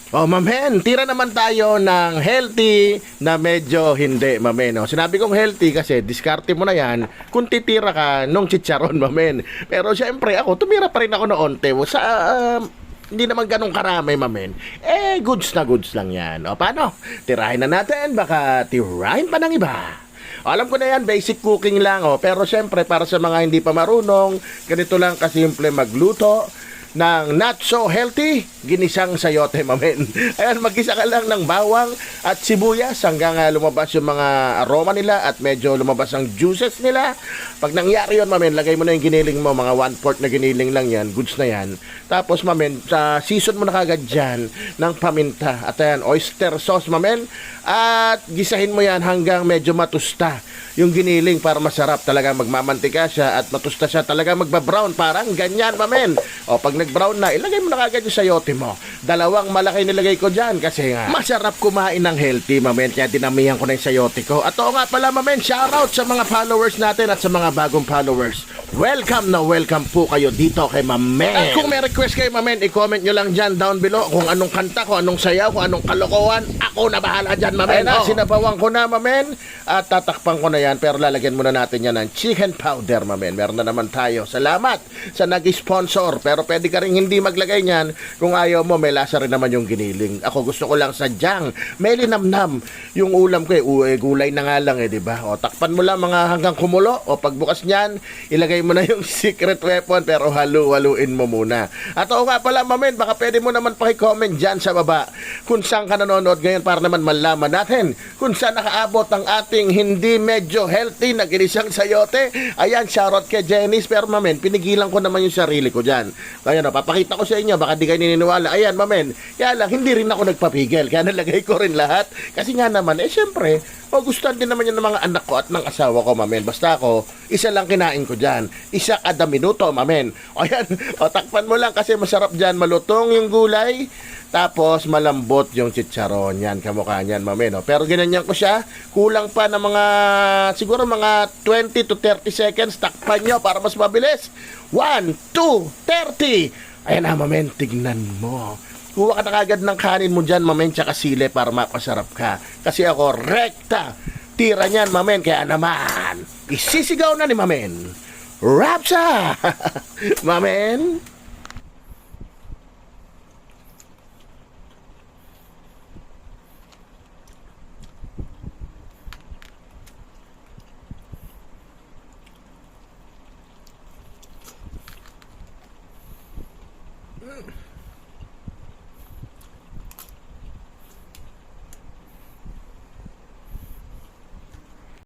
Oh, mamen, tira naman tayo ng healthy na medyo hindi, mamen. Oh, sinabi kong healthy kasi diskarte mo na yan kung titira ka nung chicharon, mamen. Pero syempre ako, tumira pa rin ako noonte sa hindi naman ganun karami, mamen. Goods na goods lang yan. O, paano? Tirahin na natin, baka tirahin pa ng iba. Alam ko na yan, basic cooking lang. Pero syempre, para sa mga hindi pa marunong, ganito lang kasimple magluto ng not so healthy ginisang sayote, mamen. Ayan, mag-isa ka lang ng bawang at sibuyas hanggang lumabas yung mga aroma nila at medyo lumabas ang juices nila. Pag nangyari yun, mamen, lagay mo na yung giniling mo, mga 1/4 na giniling lang yan, goods na yan. Tapos, mamen, season mo na kagad dyan ng paminta at ayan, oyster sauce, mamen, at gisahin mo yan hanggang medyo matusta yung giniling para masarap talaga, magmamantika siya at matusta siya talaga, magbabrown parang ganyan, mamen. O pag nag-brown na, ilagay mo na kagad yung sayote mo. Dalawang malaki nilagay ko dyan kasi nga masarap kumain ng healthy, mamen, kaya dinamihan ko na yung sayote ko. At oo nga pala, mamen, shoutout sa mga followers natin at sa mga bagong followers. Welcome na welcome po kayo dito kay mamen. At kung may request kayo, mamen, i-comment nyo lang dyan down below kung anong kanta, kung anong sayaw, kung anong kalokohan. Ako na bahala dyan, mamen. Sinabawang ko na, mamen, at tatakpan ko na yan, pero lalagyan muna natin yan ng chicken powder, mamen. Meron na naman tayo. Salamat sa nag-sponsor, pero pwede ka rin hindi maglagay niyan kung ayaw mo, may lasa rin naman yung giniling. Ako gusto ko lang sadyang may linamnam yung ulam ko gulay na nga lang diba? O takpan mo lang mga hanggang kumulo, o pagbukas niyan ilagay mo na yung secret weapon, pero halu-haluin mo muna. At oo nga pala, mamen, baka pwede mo naman paki-comment dyan sa baba kung saan ka nanonood ngayon para naman malaman natin kung saan nakaabot ang ating hindi medyo healthy na ginisang sayote. Ayan, shoutout kay Jenice, pero mamen, pinigilan ko naman yung sarili ko dyan. Kaya papakita ko sa inyo, baka di kayo nininiwala. Ayan, mamen, kaya lang, hindi rin ako nagpapigil. Kaya nalagay ko rin lahat. Kasi nga naman, syempre, gustuhan din naman yun ng mga anak ko at ng asawa ko, mamen. Basta ako, isa lang kinain ko dyan. Isa kada minuto, mamen. Ayan, takpan mo lang kasi masarap dyan. Malutong yung gulay, tapos malambot yung chicharon. Yan, kamukha niyan, mamen. Pero ginanyan ko siya, kulang pa ng mga, siguro mga 20 to 30 seconds. Takpan nyo para mas mabilis. 1, 2, 30. Ayan na, mamen, tignan mo. Kuha ka na kagad ng kanin mo dyan, mamen, tsaka sile para mapasarap ka. Kasi ako, rekta. Tira niyan, mamen, kaya naman, isisigaw na ni mamen. Rapsa! Mamen?